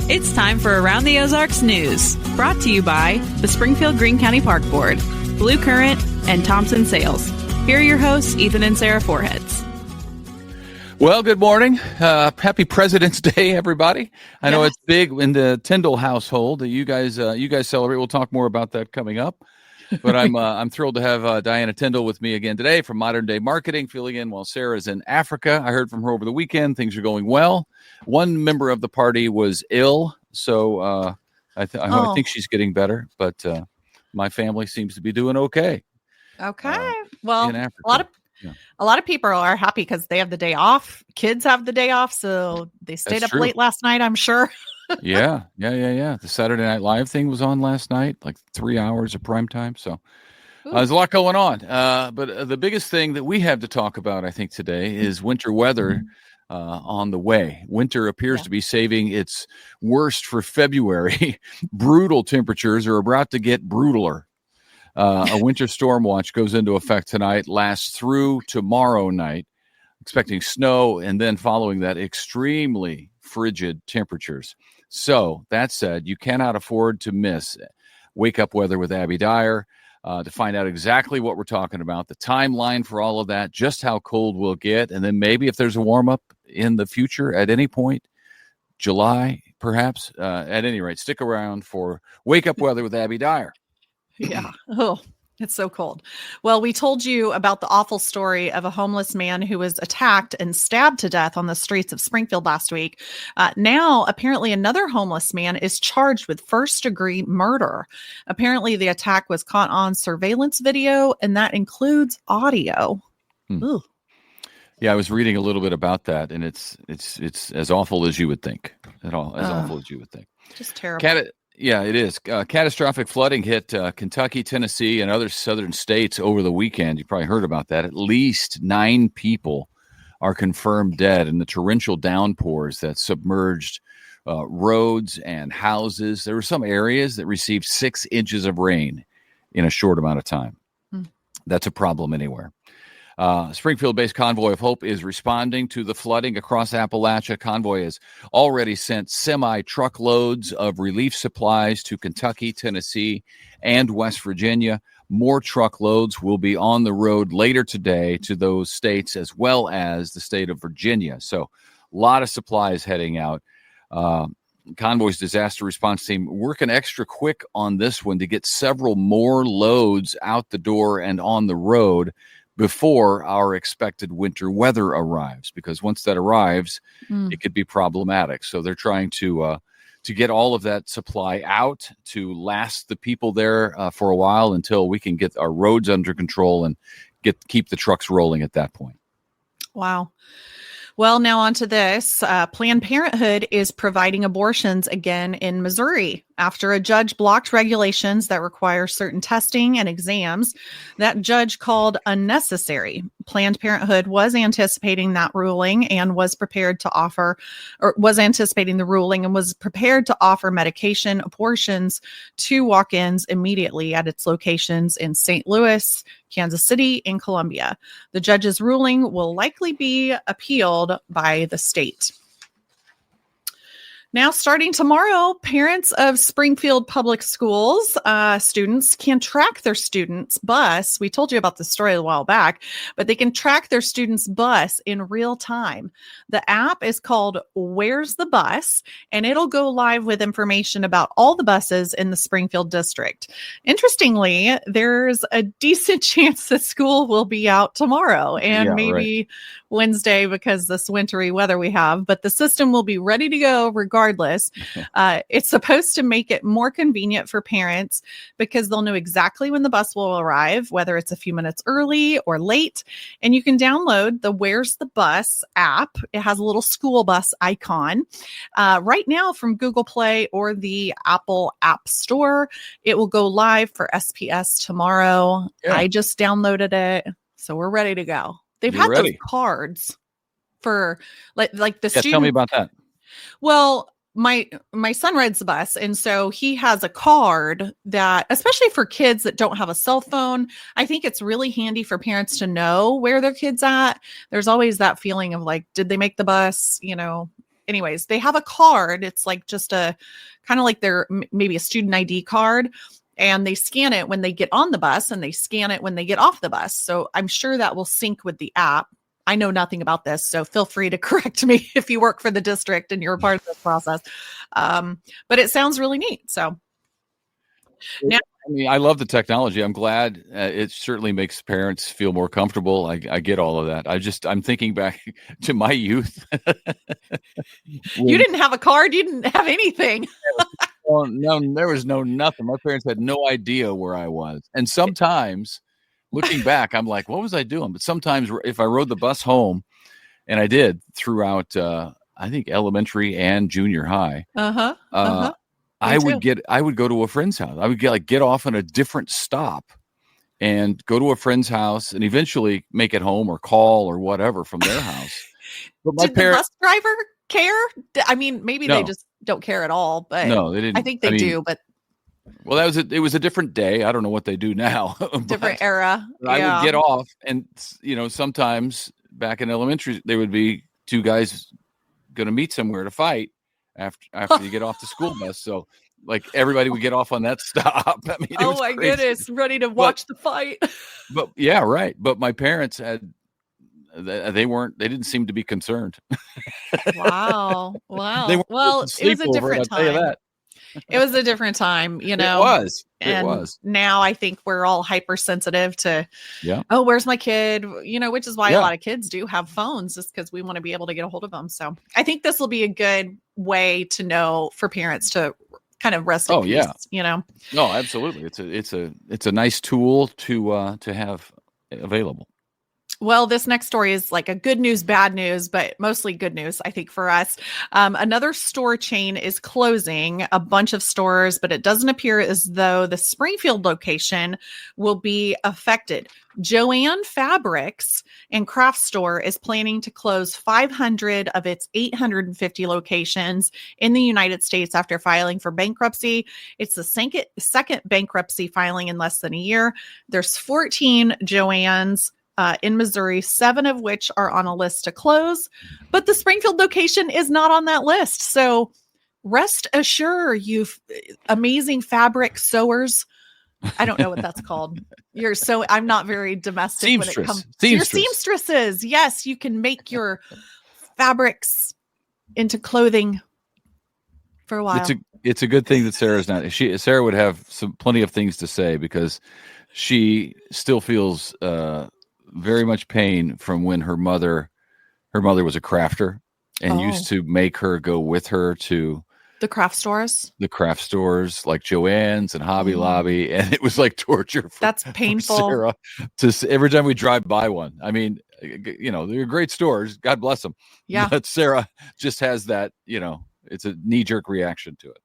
It's time for Around the Ozarks News, brought to you by the Springfield Greene County Park Board, Blue Current, and Thompson Sales. Here are your hosts, Ethan and Sarah Foreheads. Well, good morning. Happy President's Day, everybody. I know it's big in the Tyndall household. You guys celebrate. We'll talk more about that coming up. But I'm thrilled to have Diana Tyndall with me again today from Modern Day Marketing, filling in while Sarah's in Africa. I heard from her over the weekend. Things are going well. One member of the party was ill, so I think she's getting better. But my family seems to be doing okay. Okay. Well, in Africa. A lot of people are happy because they have the day off. Kids have the day off, so they stayed up late last night, I'm sure. Yeah. The Saturday Night Live thing was on last night, like 3 hours of prime time. So there's a lot going on. But the biggest thing that we have to talk about, I think, today is winter weather on the way. Winter appears to be saving its worst for February. Brutal temperatures are about to get brutaler. A winter storm watch goes into effect tonight, lasts through tomorrow night, expecting snow, and then following that, extremely frigid temperatures. So that said, you cannot afford to miss Wake Up Weather with Abby Dyer to find out exactly what we're talking about, the timeline for all of that, just how cold we'll get, and then maybe if there's a warm up in the future at any point, July perhaps. At any rate, stick around for Wake Up Weather with Abby Dyer. Yeah. Oh, it's so cold. Well, we told you about the awful story of a homeless man who was attacked and stabbed to death on the streets of Springfield last week. Now, apparently, another homeless man is charged with first-degree murder. Apparently, the attack was caught on surveillance video, and that includes audio. Ooh. Yeah, I was reading a little bit about that, and it's as awful as you would think. Awful as you would think. Just terrible. Yeah, it is. Catastrophic flooding hit Kentucky, Tennessee, and other southern states over the weekend. You probably heard about that. At least 9 people are confirmed dead in the torrential downpours that submerged roads and houses. There were some areas that received 6 inches of rain in a short amount of time. That's a problem anywhere. Springfield-based Convoy of Hope is responding to the flooding across Appalachia. Convoy has already sent semi-truckloads of relief supplies to Kentucky, Tennessee, and West Virginia. More truckloads will be on the road later today to those states as well as the state of Virginia. So a lot of supplies heading out. Convoy's disaster response team working extra quick on this one to get several more loads out the door and on the road before our expected winter weather arrives, because once that arrives, it could be problematic. So they're trying to get all of that supply out to last the people there for a while until we can get our roads under control and keep the trucks rolling at that point. Wow. Well, now on to this. Planned Parenthood is providing abortions again in Missouri after a judge blocked regulations that require certain testing and exams that judge called unnecessary. Planned Parenthood was anticipating that ruling and was prepared to offer medication abortions to walk-ins immediately at its locations in St. Louis, Kansas City, and Columbia. The judge's ruling will likely be appealed by the state. Now, starting tomorrow, parents of Springfield Public Schools students can track their students' bus. We told you about this story a while back, but they can track their students' bus in real time. The app is called Where's the Bus, and it'll go live with information about all the buses in the Springfield district. Interestingly, there's a decent chance that school will be out tomorrow and maybe Wednesday because this wintry weather we have, but the system will be ready to go regardless. It's supposed to make it more convenient for parents because they'll know exactly when the bus will arrive, whether it's a few minutes early or late. And you can download the Where's the Bus app. It has a little school bus icon right now from Google Play or the Apple App Store. It will go live for SPS tomorrow. Yeah. I just downloaded it, so we're ready to go. They've had those cards for like the student. Tell me about that. Well, my son rides the bus, and so he has a card that, especially for kids that don't have a cell phone, I think it's really handy for parents to know where their kid's at. There's always that feeling of like, did they make the bus? You know, anyways, they have a card. It's like just a kind of like their maybe a student ID card. And they scan it when they get on the bus and they scan it when they get off the bus. So I'm sure that will sync with the app. I know nothing about this, so feel free to correct me if you work for the district and you're a part of this process. But it sounds really neat. So now, I mean, I love the technology. I'm glad it certainly makes parents feel more comfortable. I get all of that. I'm thinking back to my youth. You didn't have a card. You didn't have anything. Well, no, there was nothing. My parents had no idea where I was. And sometimes looking back, I'm like, what was I doing? But sometimes if I rode the bus home, and I did throughout, I think elementary and junior high, I would go to a friend's house. I would get off on a different stop and go to a friend's house and eventually make it home or call or whatever from their house. But my Did the bus driver care? I mean, maybe they just don't care at all, but no, they didn't. I think they do, but well, it was a different day. I don't know what they do now. Different era. I would get off, and sometimes back in elementary, there would be two guys going to meet somewhere to fight after you get off the school bus. So like everybody would get off on that stop. I mean, oh my goodness, ready to watch the fight. But yeah, right. But my parents they didn't seem to be concerned. Wow. Well, it was a different time. It was a different time, It was. Now I think we're all hypersensitive to, oh, where's my kid? Which is why a lot of kids do have phones, just because we want to be able to get a hold of them. So I think this will be a good way to know for parents to kind of rest in peace, No, absolutely. It's a nice tool to have available. Well, this next story is like a good news, bad news, but mostly good news, I think, for us. Another store chain is closing, a bunch of stores, but it doesn't appear as though the Springfield location will be affected. Joann Fabrics and Craft Store is planning to close 500 of its 850 locations in the United States after filing for bankruptcy. It's the second bankruptcy filing in less than a year. There's 14 Joann's in Missouri, 7 of which are on a list to close, but the Springfield location is not on that list. So rest assured, you amazing fabric sewers. I don't know what that's called. I'm not very domestic when it comes to your seamstresses. Yes, you can make your fabrics into clothing for a while. It's a good thing that Sarah's not. Sarah would have plenty of things to say because she still feels very much pain from when her mother was a crafter and used to make her go with her to the craft stores like Joann's and Hobby Lobby, and it was like torture. That's painful. For Sarah every time we drive by one. I mean, they're great stores. God bless them. Yeah. But Sarah just has that, it's a knee-jerk reaction to it.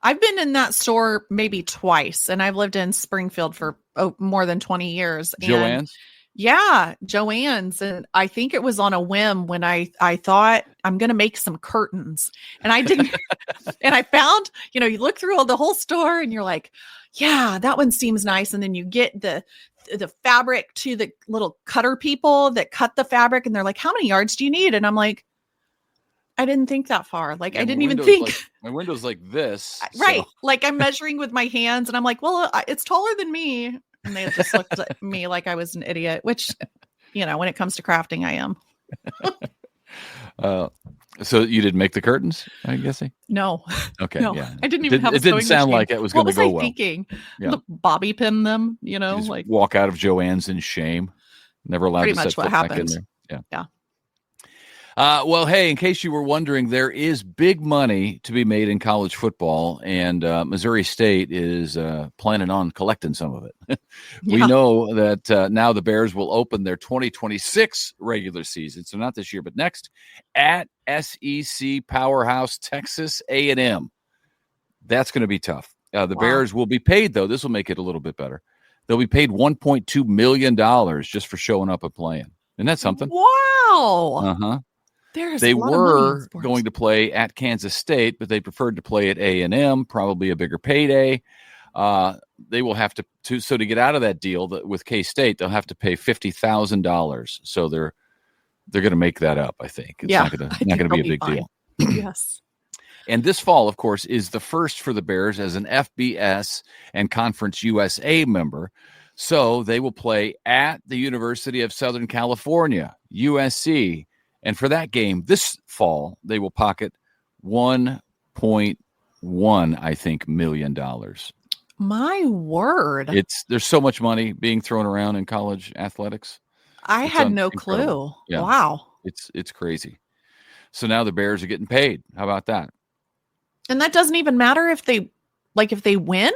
I've been in that store maybe twice, and I've lived in Springfield for more than 20 years. Joann's? Yeah, Joann's. And I think it was on a whim when I thought I'm going to make some curtains, and I didn't. And I found, you look through the whole store and you're like, yeah, that one seems nice. And then you get the fabric to the little cutter people that cut the fabric, and they're like, how many yards do you need? And I'm like, I didn't think that far. Like, I didn't even think. My window's like this. Right. So. Like I'm measuring with my hands, and I'm like, well, it's taller than me. And they just looked at me like I was an idiot, which, when it comes to crafting, I am. So you didn't make the curtains, I'm guessing? No. Okay. No, yeah. I didn't even have a It didn't sound machine. like it was going to go well. What was I thinking? Yeah. Bobby pin them, just walk out of Joann's in shame. Never allowed to set foot back in there. Yeah. Well, hey, in case you were wondering, there is big money to be made in college football, and Missouri State is planning on collecting some of it. We know that now the Bears will open their 2026 regular season, so not this year, but next, at SEC powerhouse Texas A&M. That's going to be tough. The Bears will be paid, though. This will make it a little bit better. They'll be paid $1.2 million just for showing up and playing. Isn't that something? Wow. Uh-huh. They were going to play at Kansas State, but they preferred to play at A&M, probably a bigger payday. They will have to get out of that deal with K-State, they'll have to pay $50,000. So they're going to make that up, I think. It's not going to be a big deal. Yes. And this fall, of course, is the first for the Bears as an FBS and Conference USA member. So they will play at the University of Southern California, USC. And for that game this fall, they will pocket $1.1, I think, million. My word. There's so much money being thrown around in college athletics. I had no incredible. clue. Yeah. Wow. It's crazy. So now the Bears are getting paid. How about that? And that doesn't even matter if they win?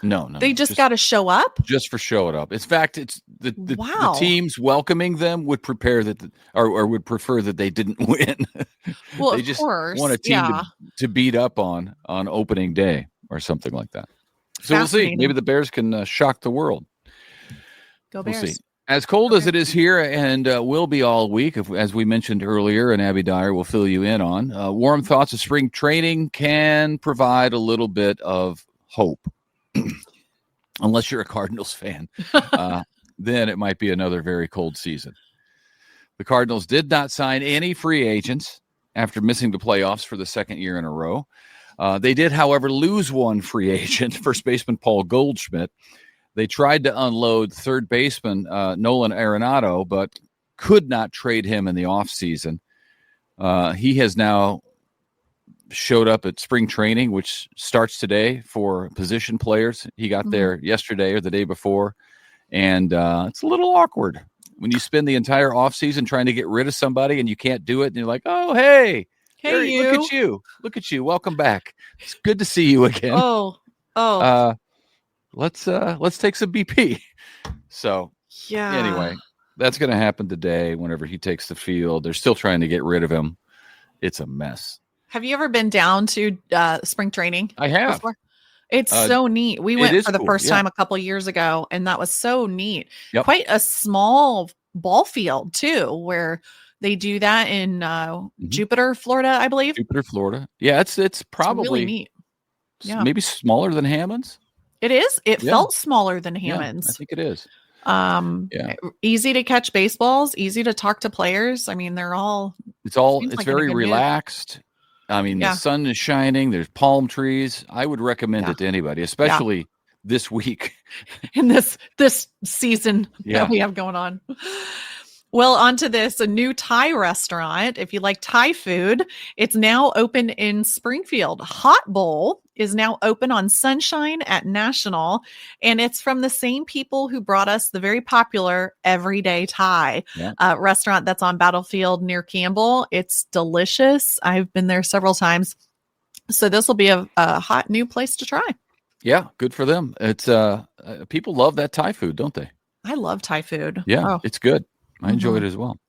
No. They just got to show up? Just for showing up. In fact, it's the Wow. teams welcoming them would prepare that or would prefer that they didn't win. Well, they of just course. want a team to beat up on opening day or something like that. So we'll see. Maybe the Bears can shock the world. Go Bears. We'll see. As cold as it is here and will be all week, as we mentioned earlier, and Abby Dyer will fill you in on, warm thoughts of spring training can provide a little bit of hope. Unless you're a Cardinals fan, then it might be another very cold season. The Cardinals did not sign any free agents after missing the playoffs for the second year in a row. They did, however, lose one free agent, first baseman Paul Goldschmidt. They tried to unload third baseman Nolan Arenado, but could not trade him in the offseason. He has now showed up at spring training, which starts today for position players. He got there yesterday or the day before, and it's a little awkward when you spend the entire offseason trying to get rid of somebody and you can't do it, and you're like, oh, hey, you. Look at you. Welcome back. It's good to see you again. Let's take some BP. So yeah. Anyway, that's going to happen today. Whenever he takes the field, they're still trying to get rid of him. It's a mess. Have you ever been down to spring training? I have. Before? It's so neat. We went for the first time a couple years ago, and that was so neat. Yep. Quite a small ball field too, where they do that in Jupiter, Florida, I believe. Jupiter, Florida. Yeah, it's probably really neat. Yeah. Maybe smaller than Hammond's. It is. It felt smaller than Hammond's. I think it is. Easy to catch baseballs, easy to talk to players. I mean, it's like very relaxed. I mean, the sun is shining. There's palm trees. I would recommend it to anybody, especially this week. In this season that we have going on. Well, onto this, a new Thai restaurant. If you like Thai food, it's now open in Springfield. Hot Bowl is now open on Sunshine at National, and it's from the same people who brought us the very popular Everyday Thai restaurant that's on Battlefield near Campbell. It's delicious. I've been there several times. So this will be a hot new place to try. Yeah, good for them. It's people love that Thai food, don't they? I love Thai food. Yeah, it's good. I enjoy it as well.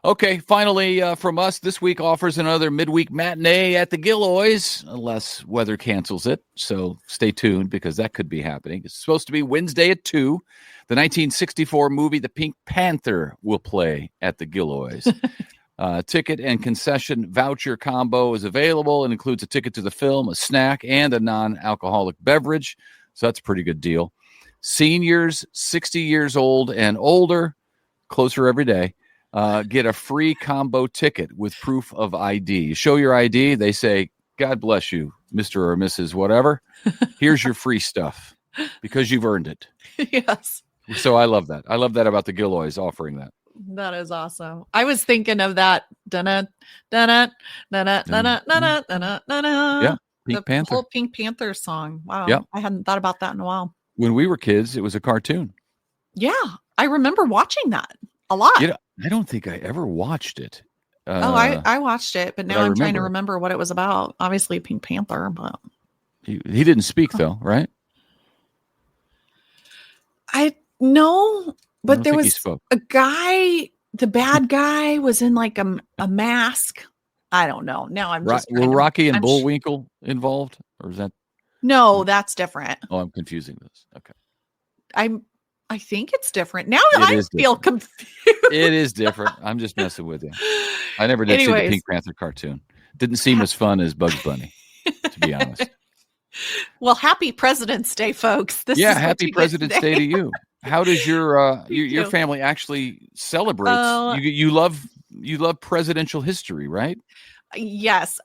Okay, finally from us, this week offers another midweek matinee at the Gilloys, unless weather cancels it. So stay tuned because that could be happening. It's supposed to be Wednesday at 2. The 1964 movie The Pink Panther will play at the Gilloys. Ticket and concession voucher combo is available and includes a ticket to the film, a snack, and a non-alcoholic beverage. So that's a pretty good deal. Seniors, 60 years old and older, closer every day, get a free combo ticket with proof of ID. You show your ID, they say, God bless you, Mr. or Mrs. whatever. Here's your free stuff because you've earned it. Yes. So I love that. I love that about the Gilloys offering that. That is awesome. I was thinking of that. Yeah, Pink Panther. Whole Pink Panther song. Wow. Yep. I hadn't thought about that in a while. When we were kids, it was a cartoon. Yeah. I remember watching that a lot. I don't think I ever watched it. I watched it, but now I'm trying to remember what it was about. Obviously, Pink Panther, but he didn't speak though, right? I know, but there was a guy. The bad guy was in like a mask. I don't know. Now I'm just were Rocky and Bullwinkle involved, or is that? No, that's different. Oh, I'm confusing this. Okay. I think it's different. Now I feel confused. It is different. I'm just messing with you. I never did see the Pink Panther cartoon. Didn't seem as fun as Bugs Bunny, to be honest. Well, happy President's Day, folks. Happy President's Day to you. How does your family actually celebrate? You love presidential history, right? Yes.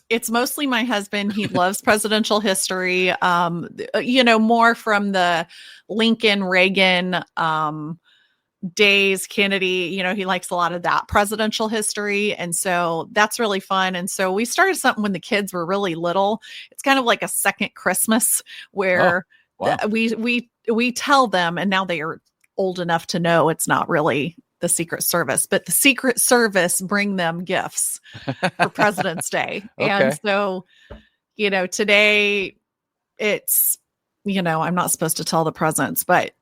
It's mostly my husband. He loves presidential history. More from the Lincoln, Reagan, days, Kennedy, he likes a lot of that presidential history. And so that's really fun. And so we started something when the kids were really little. It's kind of like a second Christmas where wow. we tell them, and now they are old enough to know it's not really the Secret Service, but the Secret Service bring them gifts for President's Day. Okay. And so, today it's, I'm not supposed to tell the presents, but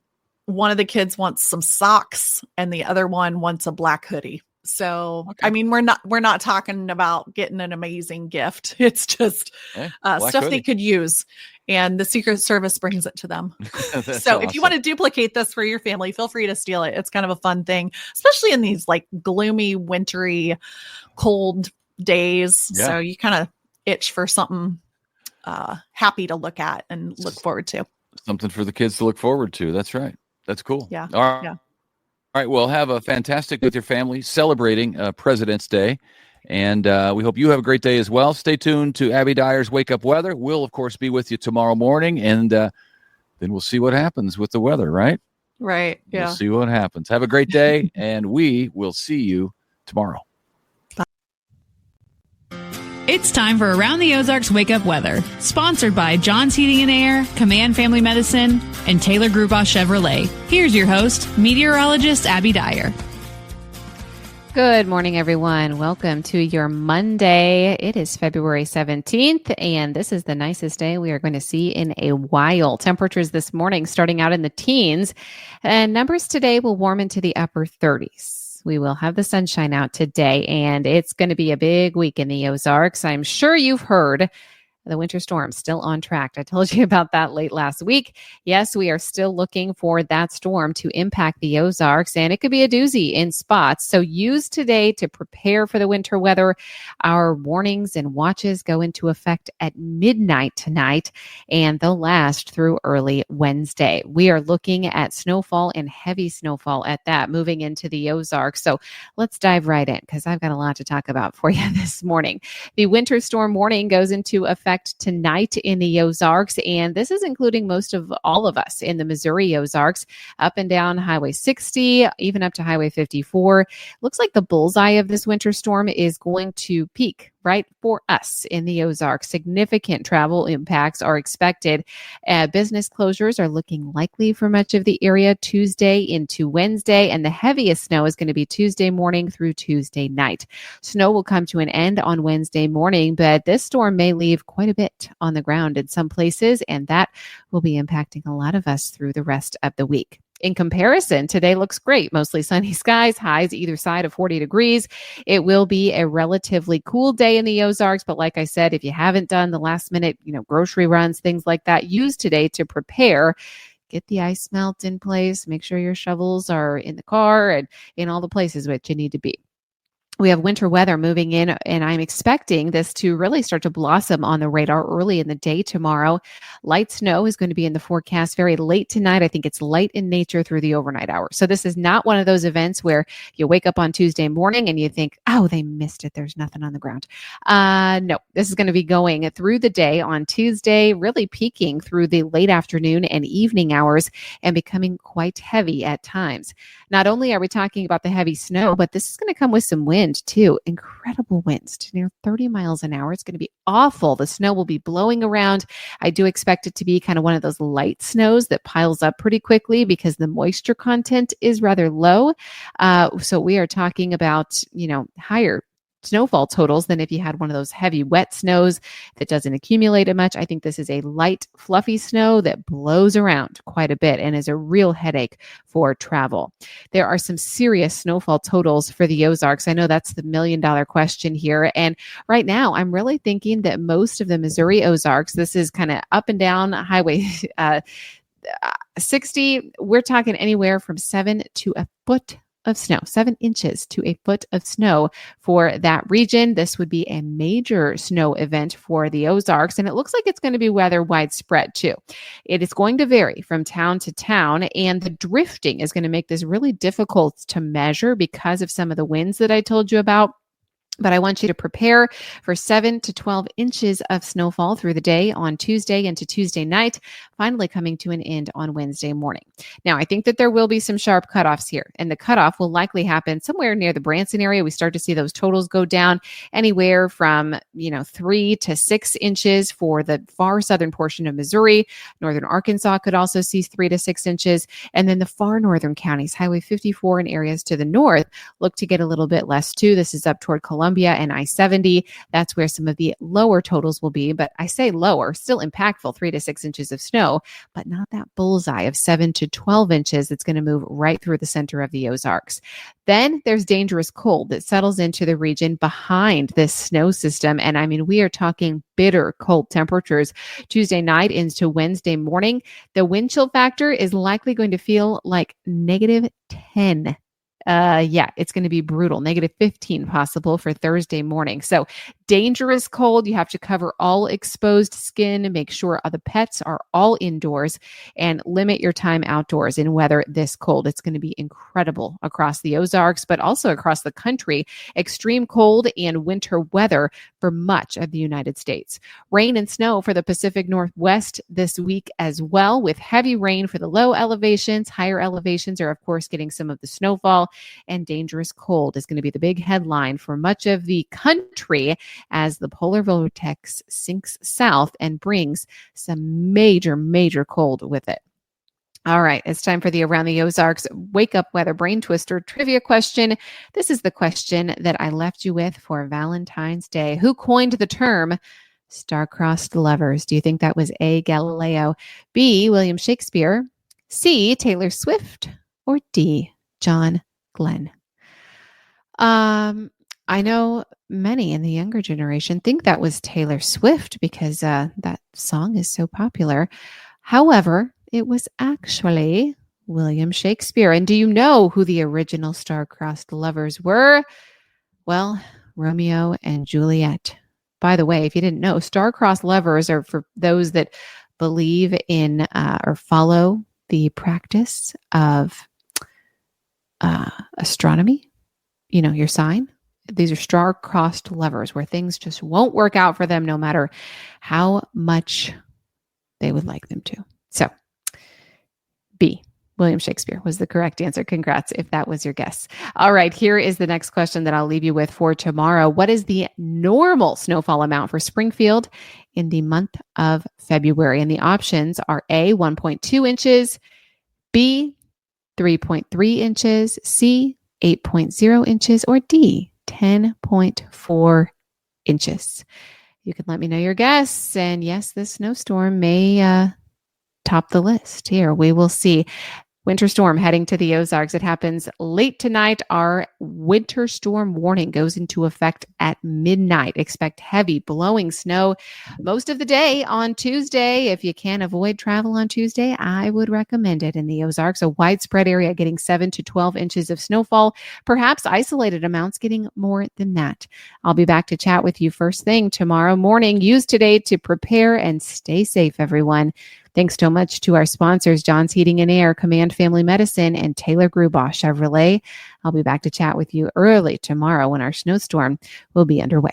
one of the kids wants some socks and the other one wants a black hoodie. So, Okay. I mean, we're not talking about getting an amazing gift. It's just stuff hoodie. they could use. And the Secret Service brings it to them. So awesome. If you want to duplicate this for your family, feel free to steal it. It's kind of a fun thing, especially in these like gloomy, wintry, cold days. Yeah. So you kind of itch for something happy to look at and look forward to. Something for the kids to look forward to. That's right. That's cool. Yeah. All right. Yeah. All right. Well, have a fantastic with your family celebrating President's Day. And we hope you have a great day as well. Stay tuned to Abby Dyer's Wake Up Weather. We'll, of course, be with you tomorrow morning. And then we'll see what happens with the weather, right? Right. Yeah. We'll see what happens. Have a great day. And we will see you tomorrow. It's time for Around the Ozarks Wake Up Weather, sponsored by John's Heating and Air, Command Family Medicine, and Taylor Grubaugh Chevrolet. Here's your host, meteorologist Abby Dyer. Good morning, everyone. Welcome to your Monday. It is February 17th, and this is the nicest day we are going to see in a while. Temperatures this morning starting out in the teens, and numbers today will warm into the upper 30s. We will have the sunshine out today, and it's going to be a big week in the Ozarks. I'm sure you've heard the winter storm still on track. I told you about that late last week. Yes, we are still looking for that storm to impact the Ozarks, and it could be a doozy in spots. So use today to prepare for the winter weather. Our warnings and watches go into effect at midnight tonight, and they'll last through early Wednesday. We are looking at snowfall and heavy snowfall at that moving into the Ozarks. So let's dive right in because I've got a lot to talk about for you this morning. The winter storm warning goes into effect tonight in the Ozarks, and this is including most of all of us in the Missouri Ozarks, up and down Highway 60, even up to Highway 54. Looks like the bullseye of this winter storm is going to peak right for us in the Ozarks. Significant travel impacts are expected. Business closures are looking likely for much of the area Tuesday into Wednesday, and the heaviest snow is going to be Tuesday morning through Tuesday night. Snow will come to an end on Wednesday morning, but this storm may leave quite a bit on the ground in some places, and that will be impacting a lot of us through the rest of the week. In comparison, today looks great. Mostly sunny skies, highs either side of 40 degrees. It will be a relatively cool day in the Ozarks. But like I said, if you haven't done the last minute, grocery runs, things like that, use today to prepare. Get the ice melt in place. Make sure your shovels are in the car and in all the places which you need to be. We have winter weather moving in, and I'm expecting this to really start to blossom on the radar early in the day tomorrow. Light snow is going to be in the forecast very late tonight. I think it's light in nature through the overnight hours. So this is not one of those events where you wake up on Tuesday morning and you think, oh, they missed it. There's nothing on the ground. No, this is going to be going through the day on Tuesday, really peaking through the late afternoon and evening hours and becoming quite heavy at times. Not only are we talking about the heavy snow, but this is going to come with some wind too. Incredible winds to near 30 miles an hour. It's going to be awful. The snow will be blowing around. I do expect it to be kind of one of those light snows that piles up pretty quickly because the moisture content is rather low. So we are talking about, higher snowfall totals than if you had one of those heavy wet snows that doesn't accumulate as much. I think this is a light, fluffy snow that blows around quite a bit and is a real headache for travel. There are some serious snowfall totals for the Ozarks. I know that's the $1 million question here. And right now, I'm really thinking that most of the Missouri Ozarks, this is kind of up and down Highway 60. We're talking anywhere from 7 to a foot of snow, 7 inches to a foot of snow for that region. This would be a major snow event for the Ozarks, and it looks like it's going to be weather widespread too. It is going to vary from town to town, and the drifting is going to make this really difficult to measure because of some of the winds that I told you about. But I want you to prepare for 7 to 12 inches of snowfall through the day on Tuesday into Tuesday night, finally coming to an end on Wednesday morning. Now, I think that there will be some sharp cutoffs here, and the cutoff will likely happen somewhere near the Branson area. We start to see those totals go down anywhere from 3 to 6 inches for the far southern portion of Missouri. Northern Arkansas could also see 3 to 6 inches, and then the far northern counties, Highway 54 and areas to the north, look to get a little bit less too. This is up toward Columbia and I-70. That's where some of the lower totals will be, but I say lower, still impactful, 3 to 6 inches of snow, but not that bullseye of 7 to 12 inches that's going to move right through the center of the Ozarks. Then there's dangerous cold that settles into the region behind this snow system. And I mean, we are talking bitter cold temperatures Tuesday night into Wednesday morning. The wind chill factor is likely going to feel like -10. It's going to be brutal. -15 possible for Thursday morning. So dangerous cold. You have to cover all exposed skin and make sure the pets are all indoors and limit your time outdoors in weather this cold. It's going to be incredible across the Ozarks, but also across the country. Extreme cold and winter weather for much of the United States. Rain and snow for the Pacific Northwest this week as well, with heavy rain for the low elevations. Higher elevations are, of course, getting some of the snowfall, and dangerous cold is going to be the big headline for much of the country as the polar vortex sinks south and brings some major, major cold with it. All right, it's time for the Around the Ozarks Wake Up Weather Brain Twister trivia question. This is the question that I left you with for Valentine's Day. Who coined the term star-crossed lovers? Do you think that was A, Galileo, B, William Shakespeare, C, Taylor Swift, or D, John Glenn? I know many in the younger generation think that was Taylor Swift because that song is so popular. However, it was actually William Shakespeare. And do you know who the original star-crossed lovers were? Well, Romeo and Juliet. By the way, if you didn't know, star-crossed lovers are for those that believe in or follow the practice of astronomy, your sign. These are star-crossed lovers where things just won't work out for them no matter how much they would like them to. So B, William Shakespeare was the correct answer. Congrats if that was your guess. All right, here is the next question that I'll leave you with for tomorrow. What is the normal snowfall amount for Springfield in the month of February? And the options are A, 1.2 inches, B, 3.3 inches, C, 8.0 inches, or D, 10.4 inches. You can let me know your guess. And yes, this snowstorm may top the list here. We will see. Winter storm heading to the Ozarks. It happens late tonight. Our winter storm warning goes into effect at midnight. Expect heavy blowing snow most of the day on Tuesday. If you can avoid travel on Tuesday, I would recommend it in the Ozarks. A widespread area getting 7 to 12 inches of snowfall, perhaps isolated amounts getting more than that. I'll be back to chat with you first thing tomorrow morning. Use today to prepare and stay safe, everyone. Thanks so much to our sponsors, John's Heating and Air, Command Family Medicine, and Taylor Grubaugh Chevrolet. I'll be back to chat with you early tomorrow when our snowstorm will be underway.